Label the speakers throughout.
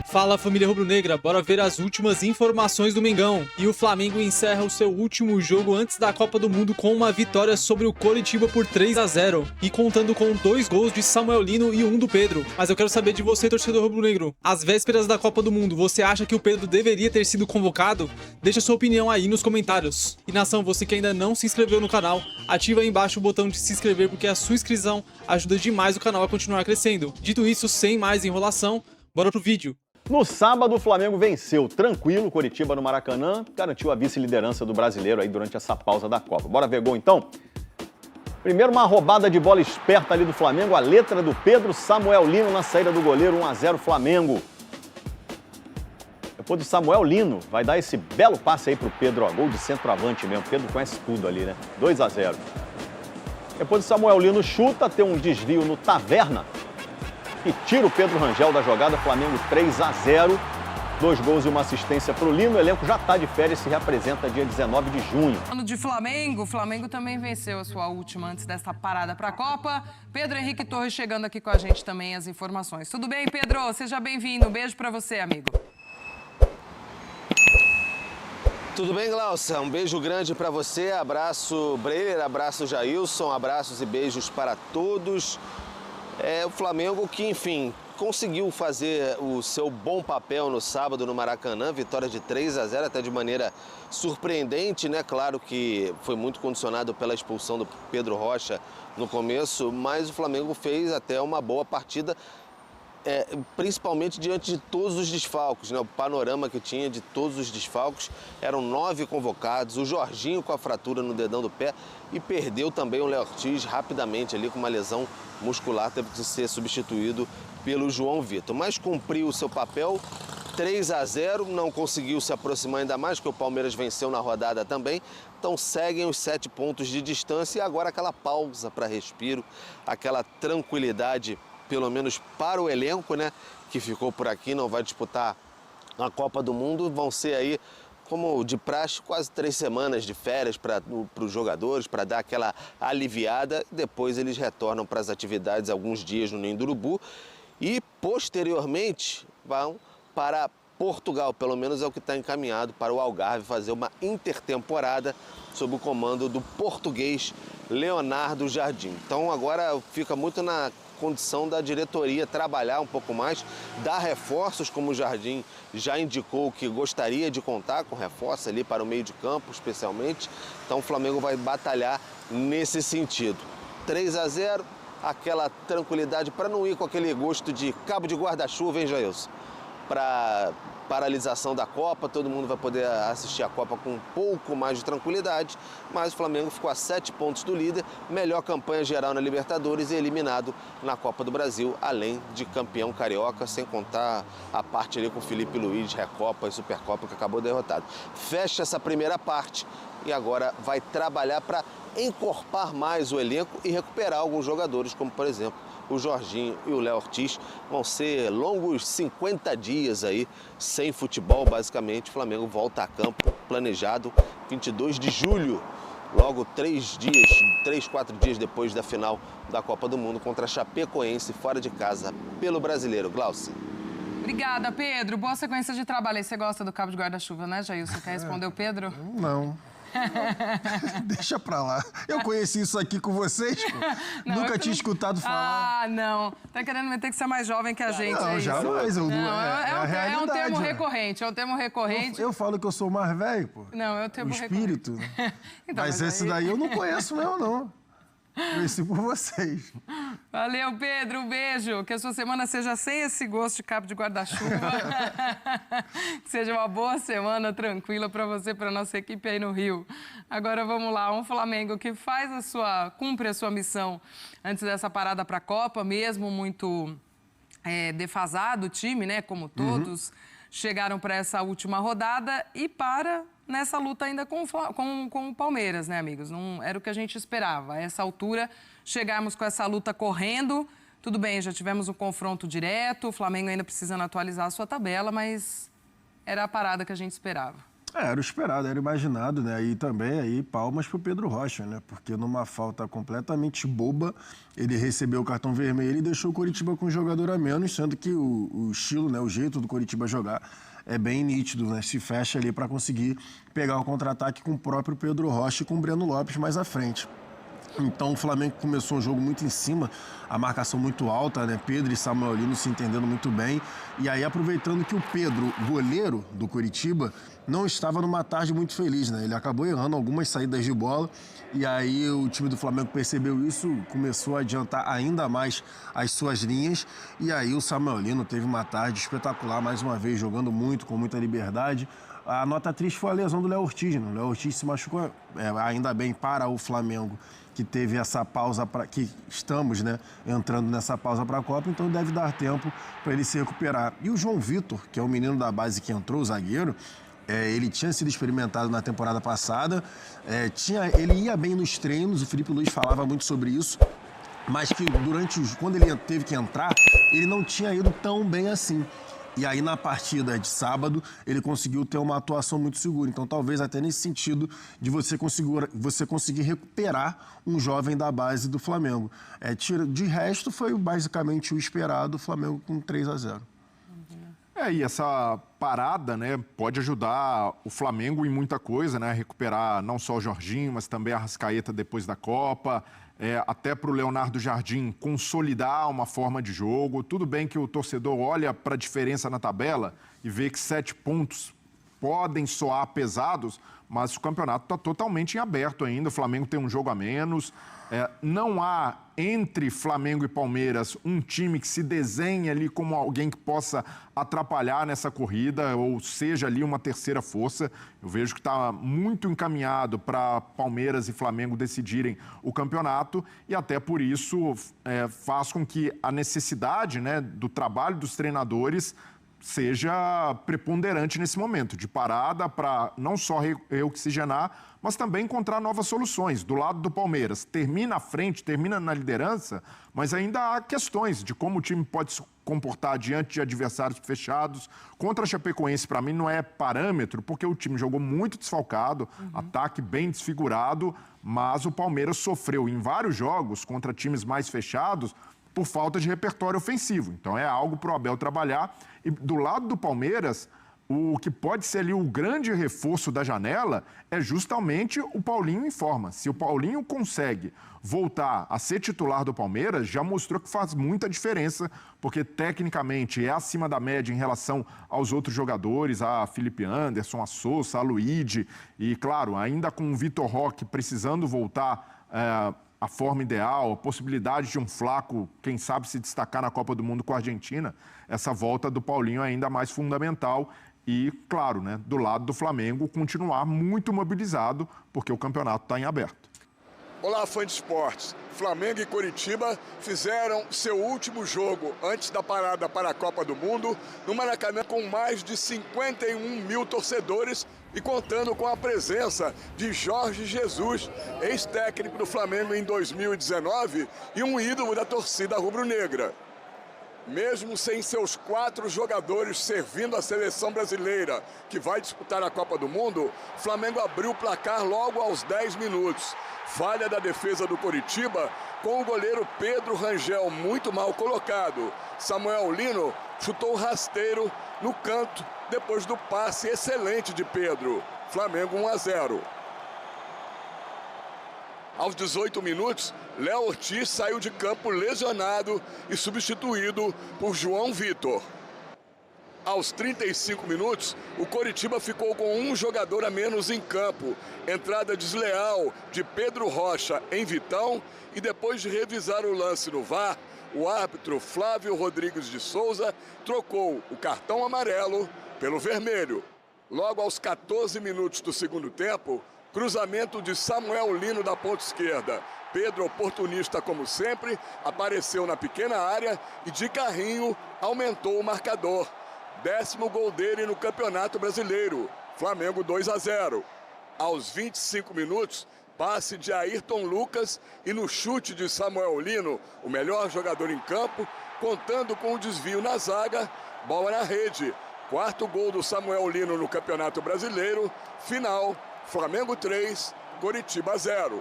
Speaker 1: Fala, família rubro-negra, bora ver as últimas informações do Mengão. E o Flamengo encerra o seu último jogo antes da Copa do Mundo com uma vitória sobre o Coritiba por 3-0 e contando com 2 gols de Samuel Lino e 1 do Pedro. Mas eu quero saber de você, torcedor rubro-negro, às vésperas da Copa do Mundo, você acha que o Pedro deveria ter sido convocado? Deixa sua opinião aí nos comentários. E nação, você que ainda não se inscreveu no canal, ativa aí embaixo o botão de se inscrever porque a sua inscrição ajuda demais o canal a continuar crescendo. Dito isso, sem mais enrolação, bora pro vídeo.
Speaker 2: No sábado, o Flamengo venceu tranquilo o Coritiba no Maracanã, garantiu a vice-liderança do brasileiro aí durante essa pausa da Copa. Bora ver gol então? Primeiro, uma roubada de bola esperta ali do Flamengo, a letra do Pedro, Samuel Lino na saída do goleiro, 1-0 Flamengo. Depois do Samuel Lino, vai dar esse belo passe aí pro Pedro, ó, gol de centroavante mesmo. Pedro conhece tudo ali, né? 2-0. Depois do Samuel Lino chuta, tem um desvio no Taverna. E tira o Pedro Rangel da jogada, Flamengo 3-0, 2 gols e uma assistência para o Lino. O elenco já está de férias e se reapresenta dia 19 de junho.
Speaker 3: Falando de Flamengo, o Flamengo também venceu a sua última antes dessa parada para a Copa. Pedro Henrique Torres chegando aqui com a gente também as informações. Tudo bem, Pedro? Seja bem-vindo. Um beijo para você, amigo.
Speaker 4: Tudo bem, Glaucia? Um beijo grande para você. Abraço, Breiler, abraço, Jailson. Abraços e beijos para todos. É o Flamengo que, enfim, conseguiu fazer o seu bom papel no sábado no Maracanã, vitória de 3-0, até de maneira surpreendente, né? Claro que foi muito condicionado pela expulsão do Pedro Rocha no começo, mas o Flamengo fez até uma boa partida, principalmente diante de todos os desfalques, né? O panorama que tinha de todos os desfalques, eram 9 convocados, o Jorginho com a fratura no dedão do pé e perdeu também o Léo Ortiz rapidamente ali com uma lesão muscular, teve que ser substituído pelo João Vitor, mas cumpriu o seu papel, 3-0, não conseguiu se aproximar ainda mais, porque o Palmeiras venceu na rodada também, então seguem os 7 pontos de distância e agora aquela pausa para respiro, aquela tranquilidade, pelo menos para o elenco, né, que ficou por aqui, não vai disputar a Copa do Mundo, vão ser aí, como de praxe, quase 3 semanas de férias para os jogadores, para dar aquela aliviada. Depois eles retornam para as atividades alguns dias no Ninho do Urubu e, posteriormente, vão para Portugal, pelo menos é o que está encaminhado, para o Algarve fazer uma intertemporada sob o comando do português Leonardo Jardim. Então agora fica muito na condição da diretoria trabalhar um pouco mais, dar reforços, como o Jardim já indicou que gostaria de contar com reforços ali para o meio de campo, especialmente. Então o Flamengo vai batalhar nesse sentido. 3-0, aquela tranquilidade para não ir com aquele gosto de cabo de guarda-chuva, hein, Jailson? Para paralisação da Copa, todo mundo vai poder assistir a Copa com um pouco mais de tranquilidade, mas o Flamengo ficou a 7 pontos do líder, melhor campanha geral na Libertadores e eliminado na Copa do Brasil, além de campeão carioca, sem contar a parte ali com o Felipe Luiz, Recopa e Supercopa, que acabou derrotado. Fecha essa primeira parte e agora vai trabalhar para encorpar mais o elenco e recuperar alguns jogadores, como por exemplo o Jorginho e o Léo Ortiz. Vão ser longos 50 dias aí sem futebol, basicamente. O Flamengo volta a campo, planejado 22 de julho, logo 3, 4 dias depois da final da Copa do Mundo contra a Chapecoense, fora de casa, pelo Brasileiro. Glaucia.
Speaker 3: Obrigada, Pedro. Boa sequência de trabalho. E você gosta do cabo de guarda-chuva, né, Jailson? Quer responder o Pedro?
Speaker 5: Não. Deixa pra lá. Eu conheci isso aqui com vocês, pô. Nunca tinha escutado falar.
Speaker 3: Ah, não. Tá querendo meter que você é mais jovem que a gente,
Speaker 5: não,
Speaker 3: é
Speaker 5: jamais.
Speaker 3: isso?
Speaker 5: É
Speaker 3: um termo
Speaker 5: né?
Speaker 3: recorrente, é um termo recorrente.
Speaker 5: Eu falo que eu sou mais velho, pô.
Speaker 3: Não, é o termo
Speaker 5: o espírito.
Speaker 3: recorrente. Então,
Speaker 5: mas esse
Speaker 3: aí...
Speaker 5: daí eu não conheço mesmo, não. Conheci por vocês.
Speaker 3: Valeu, Pedro. Um beijo. Que a sua semana seja sem esse gosto de cabo de guarda-chuva. Que seja uma boa semana tranquila para você, para nossa equipe aí no Rio. Agora vamos lá. Um Flamengo que cumpre a sua missão antes dessa parada para a Copa, mesmo muito defasado o time, né? Como todos chegaram para essa última rodada e nessa luta ainda com o Palmeiras, né, amigos? Não era o que a gente esperava. A essa altura, chegarmos com essa luta correndo. Tudo bem, já tivemos um confronto direto, o Flamengo ainda precisando atualizar a sua tabela, mas era a parada que a gente esperava.
Speaker 5: Era o esperado, era imaginado, né? E também aí palmas pro Pedro Rocha, né? Porque numa falta completamente boba, ele recebeu o cartão vermelho e deixou o Coritiba com um jogador a menos, sendo que o estilo, né? O jeito do Coritiba jogar é bem nítido, né? Se fecha ali para conseguir pegar o contra-ataque com o próprio Pedro Rocha e com o Breno Lopes mais à frente. Então o Flamengo começou um jogo muito em cima, a marcação muito alta, né? Pedro e Samuel Lino se entendendo muito bem. E aí aproveitando que o Pedro, goleiro do Coritiba, não estava numa tarde muito feliz, né? Ele acabou errando algumas saídas de bola e aí o time do Flamengo percebeu isso, começou a adiantar ainda mais as suas linhas e aí o Samuel Lino teve uma tarde espetacular, mais uma vez, jogando muito, com muita liberdade. A nota triste foi a lesão do Léo Ortiz, né? O Léo Ortiz se machucou, ainda bem para o Flamengo, que teve essa pausa, que estamos, né, entrando nessa pausa para a Copa, então deve dar tempo para ele se recuperar. E o João Vitor, que é o menino da base que entrou, o zagueiro, ele tinha sido experimentado na temporada passada, ele ia bem nos treinos, o Felipe Luiz falava muito sobre isso, mas que quando ele teve que entrar, ele não tinha ido tão bem assim. E aí, na partida de sábado, ele conseguiu ter uma atuação muito segura. Então, talvez até nesse sentido de você conseguir recuperar um jovem da base do Flamengo. De resto, foi basicamente o esperado, o Flamengo com 3-0.
Speaker 6: E essa parada, né, pode ajudar o Flamengo em muita coisa, né? Recuperar não só o Jorginho, mas também a Arrascaeta depois da Copa. Até para o Leonardo Jardim consolidar uma forma de jogo. Tudo bem que o torcedor olha para a diferença na tabela e vê que 7 pontos podem soar pesados, mas o campeonato está totalmente em aberto ainda. O Flamengo tem um jogo a menos. Não há entre Flamengo e Palmeiras um time que se desenhe ali como alguém que possa atrapalhar nessa corrida, ou seja ali uma terceira força. Eu vejo que está muito encaminhado para Palmeiras e Flamengo decidirem o campeonato e até por isso faz com que a necessidade, né, do trabalho dos treinadores seja preponderante nesse momento, de parada para não só reoxigenar, mas também encontrar novas soluções. Do lado do Palmeiras, termina à frente, termina na liderança, mas ainda há questões de como o time pode se comportar diante de adversários fechados. Contra a Chapecoense, para mim, não é parâmetro, porque o time jogou muito desfalcado, ataque bem desfigurado, mas o Palmeiras sofreu em vários jogos contra times mais fechados por falta de repertório ofensivo. Então é algo para o Abel trabalhar. E do lado do Palmeiras, o que pode ser ali o grande reforço da janela é justamente o Paulinho em forma. Se o Paulinho consegue voltar a ser titular do Palmeiras, já mostrou que faz muita diferença, porque tecnicamente é acima da média em relação aos outros jogadores, a Felipe Anderson, a Sousa, a Luigi, e claro, ainda com o Vitor Roque precisando voltar a forma ideal, a possibilidade de um Flaco, quem sabe, se destacar na Copa do Mundo com a Argentina, essa volta do Paulinho é ainda mais fundamental e, claro, né, do lado do Flamengo, continuar muito mobilizado, porque o campeonato está em aberto.
Speaker 7: Olá, fã de esportes. Flamengo e Coritiba fizeram seu último jogo antes da parada para a Copa do Mundo no Maracanã com mais de 51 mil torcedores e contando com a presença de Jorge Jesus, ex-técnico do Flamengo em 2019 e um ídolo da torcida rubro-negra. Mesmo sem seus 4 jogadores servindo a seleção brasileira, que vai disputar a Copa do Mundo, o Flamengo abriu o placar logo aos 10 minutos. Falha da defesa do Coritiba, com o goleiro Pedro Rangel muito mal colocado. Samuel Lino chutou rasteiro no canto, depois do passe excelente de Pedro. Flamengo 1-0. Aos 18 minutos, Léo Ortiz saiu de campo lesionado e substituído por João Vitor. Aos 35 minutos, o Coritiba ficou com um jogador a menos em campo. Entrada desleal de Pedro Rocha em Vitão e depois de revisar o lance no VAR, o árbitro Flávio Rodrigues de Souza trocou o cartão amarelo pelo vermelho. Logo aos 14 minutos do segundo tempo, cruzamento de Samuel Lino da ponta esquerda. Pedro, oportunista como sempre, apareceu na pequena área e de carrinho aumentou o marcador. 10º gol dele no Campeonato Brasileiro. Flamengo 2-0. Aos 25 minutos, passe de Ayrton Lucas e no chute de Samuel Lino, o melhor jogador em campo, contando com o desvio na zaga, bola na rede. Quarto gol do Samuel Lino no Campeonato Brasileiro. Final, Flamengo 3, Coritiba 0.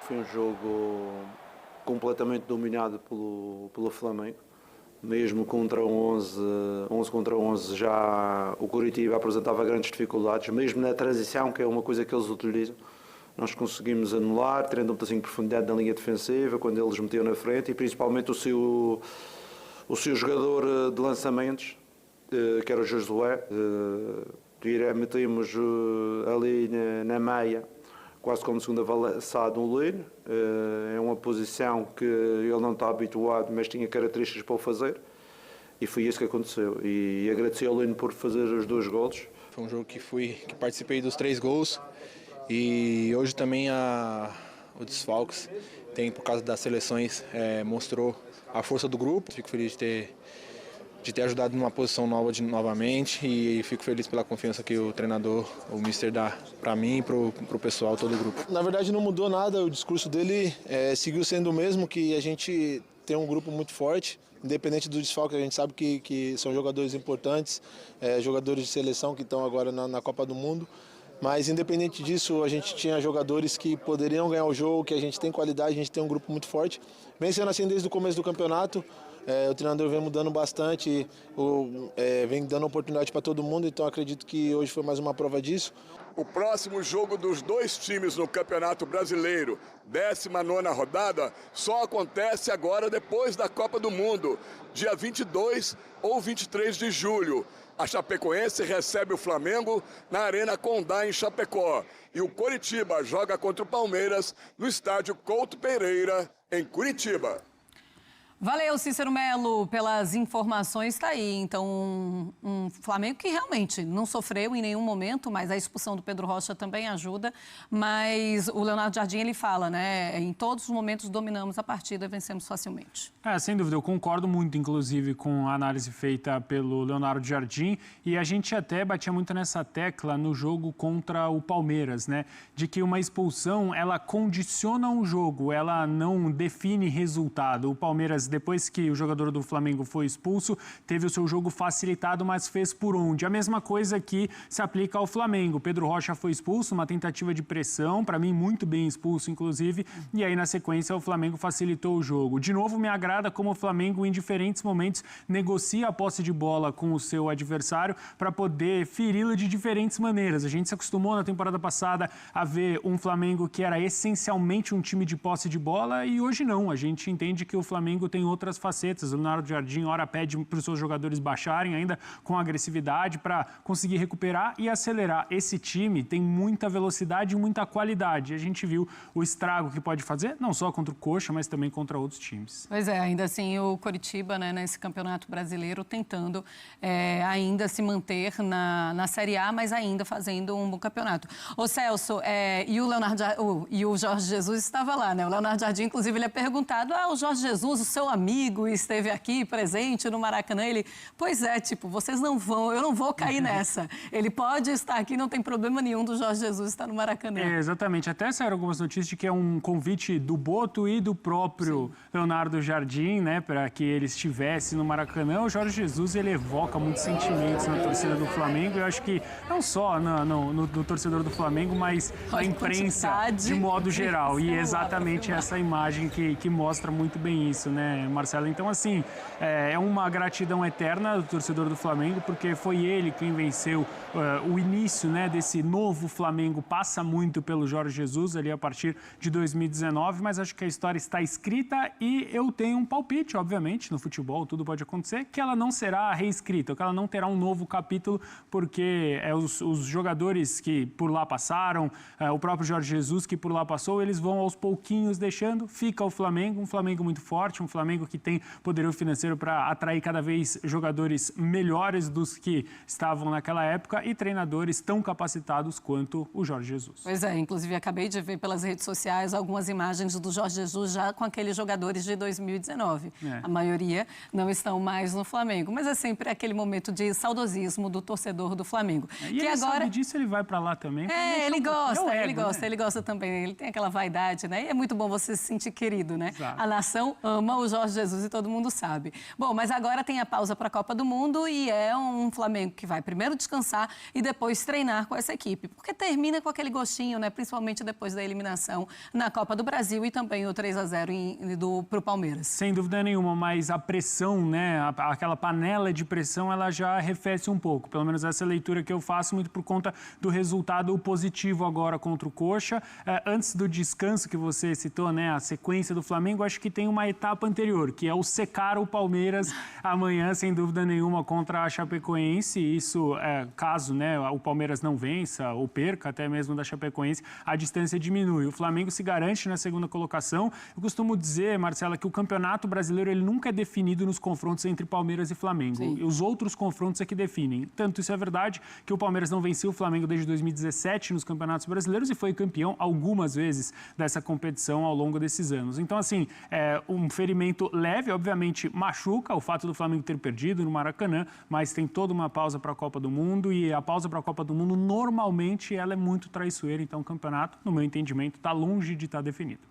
Speaker 8: Foi um jogo completamente dominado pelo Flamengo. Mesmo contra 11 contra 11, já o Coritiba apresentava grandes dificuldades, mesmo na transição, que é uma coisa que eles utilizam. Nós conseguimos anular, tendo um pedacinho de profundidade na linha defensiva, quando eles metiam na frente, e principalmente o seu jogador de lançamentos, que era o Josué. Metemos ali na meia, quase como segundo avançado no Lino. É uma posição que ele não está habituado, mas tinha características para o fazer. E foi isso que aconteceu. E agradeci ao Lino por fazer os 2 golos.
Speaker 9: Foi um jogo que participei dos 3 gols. E hoje também o desfalques tem, por causa das seleções, mostrou a força do grupo. Fico feliz de ter ajudado numa posição nova novamente e fico feliz pela confiança que o treinador, o Mister, dá para mim e para o pessoal, todo o grupo.
Speaker 10: Na verdade não mudou nada, o discurso dele seguiu sendo o mesmo, que a gente tem um grupo muito forte, independente do desfalque, a gente sabe que são jogadores importantes, jogadores de seleção que estão agora na Copa do Mundo. Mas, independente disso, a gente tinha jogadores que poderiam ganhar o jogo, que a gente tem qualidade, a gente tem um grupo muito forte. Vem sendo assim desde o começo do campeonato, o treinador vem mudando bastante, vem dando oportunidade para todo mundo, então acredito que hoje foi mais uma prova disso.
Speaker 7: O próximo jogo dos 2 times no Campeonato Brasileiro, 19ª rodada, só acontece agora depois da Copa do Mundo, dia 22 ou 23 de julho. A Chapecoense recebe o Flamengo na Arena Condá, em Chapecó. E o Coritiba joga contra o Palmeiras no estádio Couto Pereira, em Curitiba.
Speaker 3: Valeu, Cícero Melo, pelas informações. Está aí, então, um Flamengo que realmente não sofreu em nenhum momento, mas a expulsão do Pedro Rocha também ajuda. Mas o Leonardo Jardim, ele fala, né? Em todos os momentos dominamos a partida e vencemos facilmente.
Speaker 11: Sem dúvida, eu concordo muito, inclusive, com a análise feita pelo Leonardo Jardim. E a gente até batia muito nessa tecla no jogo contra o Palmeiras, né? De que uma expulsão, ela condiciona um jogo, ela não define resultado. O Palmeiras, depois que o jogador do Flamengo foi expulso, teve o seu jogo facilitado, mas fez por onde? A mesma coisa que se aplica ao Flamengo. Pedro Rocha foi expulso, uma tentativa de pressão, para mim muito bem expulso, inclusive, e aí na sequência o Flamengo facilitou o jogo. De novo, me agrada como o Flamengo em diferentes momentos negocia a posse de bola com o seu adversário para poder feri-lo de diferentes maneiras. A gente se acostumou na temporada passada a ver um Flamengo que era essencialmente um time de posse de bola e hoje não. A gente entende que o Flamengo tem outras facetas. O Leonardo Jardim, ora, pede para os seus jogadores baixarem ainda com agressividade para conseguir recuperar e acelerar. Esse time tem muita velocidade e muita qualidade. A gente viu o estrago que pode fazer, não só contra o Coxa, mas também contra outros times.
Speaker 3: Pois é, ainda assim o Coritiba, né, nesse Campeonato Brasileiro, tentando ainda se manter na Série A, mas ainda fazendo um bom campeonato. Ô Celso, e o Jorge Jesus estava lá, né? O Leonardo Jardim, inclusive, ele é perguntado, o Jorge Jesus, o seu amigo, esteve aqui presente no Maracanã. Ele, pois é, vocês não vão, eu não vou cair nessa. Ele pode estar aqui, não tem problema nenhum do Jorge Jesus estar no Maracanã.
Speaker 11: Exatamente, até saíram algumas notícias de que é um convite do Boto e do próprio Leonardo Jardim, né, para que ele estivesse no Maracanã. O Jorge Jesus, ele evoca muitos sentimentos na torcida do Flamengo. Eu acho que não só no torcedor do Flamengo, mas na imprensa de modo geral. E exatamente essa imagem que mostra muito bem isso, né, Marcelo? Então, assim, é uma gratidão eterna do torcedor do Flamengo, porque foi ele quem venceu o início, né, desse novo Flamengo. Passa muito pelo Jorge Jesus ali a partir de 2019, mas acho que a história está escrita e eu tenho um palpite, obviamente, no futebol tudo pode acontecer, que ela não será reescrita, que ela não terá um novo capítulo, porque os jogadores que por lá passaram, o próprio Jorge Jesus que por lá passou, eles vão aos pouquinhos deixando, fica o Flamengo, um Flamengo muito forte, um Flamengo que tem poderio financeiro para atrair cada vez jogadores melhores dos que estavam naquela época e treinadores tão capacitados quanto o Jorge Jesus.
Speaker 3: Pois é, inclusive acabei de ver pelas redes sociais algumas imagens do Jorge Jesus já com aqueles jogadores de 2019. A maioria não estão mais no Flamengo, mas é sempre aquele momento de saudosismo do torcedor do Flamengo.
Speaker 11: E que ele agora sabe disso, ele vai para lá também.
Speaker 3: Ele gosta também, ele tem aquela vaidade, né? E é muito bom você se sentir querido, né?
Speaker 11: Exato.
Speaker 3: A nação ama o
Speaker 12: Jorge Jesus e todo mundo sabe. Bom, mas agora tem a pausa para a Copa do Mundo e é um Flamengo que vai primeiro descansar e depois treinar com essa equipe. Porque termina com aquele gostinho, né? Principalmente depois da eliminação na Copa do Brasil e também o 3-0 para o Palmeiras.
Speaker 11: Sem dúvida nenhuma, mas a pressão, né? Aquela panela de pressão, ela já arrefece um pouco. Pelo menos essa leitura que eu faço, muito por conta do resultado positivo agora contra o Coxa. Antes do descanso que você citou, né? A sequência do Flamengo, acho que tem uma etapa anterior, que é o secar o Palmeiras amanhã, sem dúvida nenhuma, contra a Chapecoense. Isso, caso, né, o Palmeiras não vença ou perca até mesmo da Chapecoense, a distância diminui. O Flamengo se garante na segunda colocação. Eu costumo dizer, Marcela, que o Campeonato Brasileiro ele nunca é definido nos confrontos entre Palmeiras e Flamengo. Sim. E os outros confrontos é que definem. Tanto isso é verdade que o Palmeiras não venceu o Flamengo desde 2017 nos Campeonatos Brasileiros e foi campeão algumas vezes dessa competição ao longo desses anos. Então, assim, um ferimento leve, obviamente machuca o fato do Flamengo ter perdido no Maracanã, mas tem toda uma pausa para a Copa do Mundo e a pausa para a Copa do Mundo, normalmente, ela é muito traiçoeira. Então, o campeonato, no meu entendimento, está longe de estar definido.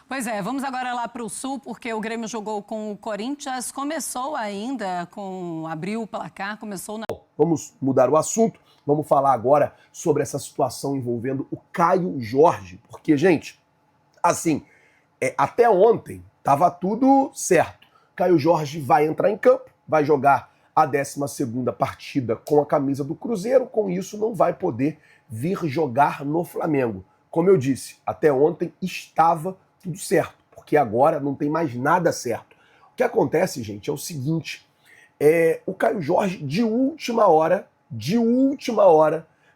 Speaker 12: Pois é, vamos agora lá para o Sul, porque o Grêmio jogou com o Corinthians, começou ainda abriu o placar, começou na...
Speaker 13: Vamos mudar o assunto, vamos falar agora sobre essa situação envolvendo o Caio Jorge, porque, gente, assim, até ontem estava tudo certo. Caio Jorge vai entrar em campo, vai jogar a 12ª partida com a camisa do Cruzeiro, com isso não vai poder vir jogar no Flamengo. Como eu disse, até ontem estava tudo certo, porque agora não tem mais nada certo. O que acontece, gente, é o seguinte, o Caio Jorge, de última hora,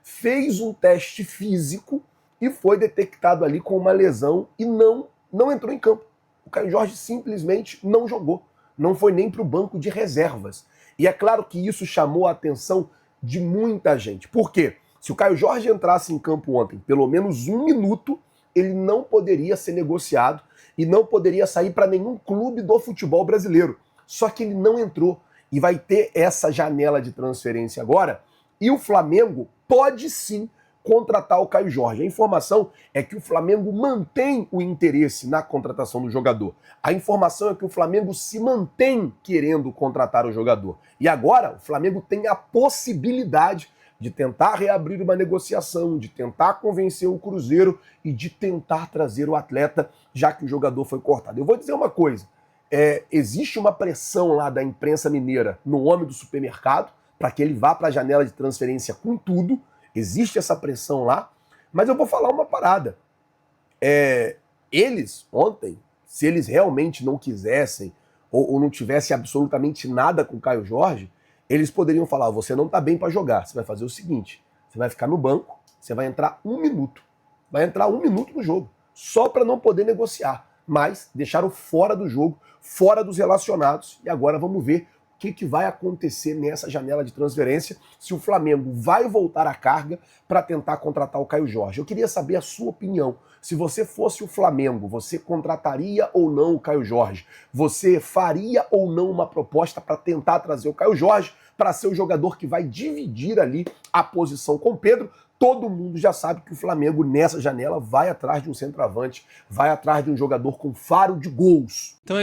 Speaker 13: fez um teste físico e foi detectado ali com uma lesão e não entrou em campo. O Caio Jorge simplesmente não jogou, não foi nem para o banco de reservas. E é claro que isso chamou a atenção de muita gente. Por quê? Se o Caio Jorge entrasse em campo ontem, pelo menos 1 minuto, ele não poderia ser negociado e não poderia sair para nenhum clube do futebol brasileiro. Só que ele não entrou e vai ter essa janela de transferência agora e o Flamengo pode sim contratar o Caio Jorge. A informação é que o Flamengo mantém o interesse na contratação do jogador. A informação é que o Flamengo se mantém querendo contratar o jogador. E agora o Flamengo tem a possibilidade de tentar reabrir uma negociação, de tentar convencer o Cruzeiro e de tentar trazer o atleta, já que o jogador foi cortado. Eu vou dizer uma coisa, existe uma pressão lá da imprensa mineira no homem do supermercado, para que ele vá para a janela de transferência com tudo, existe essa pressão lá, mas eu vou falar uma parada. Eles, ontem, se eles realmente não quisessem ou não tivessem absolutamente nada com o Caio Jorge, eles poderiam falar, você não está bem para jogar, você vai fazer o seguinte, você vai ficar no banco, você vai entrar 1 minuto, vai entrar 1 minuto no jogo, só para não poder negociar, mas deixaram fora do jogo, fora dos relacionados, e agora vamos ver o que vai acontecer nessa janela de transferência, se o Flamengo vai voltar à carga para tentar contratar o Caio Jorge. Eu queria saber a sua opinião. Se você fosse o Flamengo, você contrataria ou não o Caio Jorge? Você faria ou não uma proposta para tentar trazer o Caio Jorge para ser o jogador que vai dividir ali a posição com o Pedro? Todo mundo já sabe que o Flamengo, nessa janela, vai atrás de um centroavante, vai atrás de um jogador com faro de gols.
Speaker 1: Então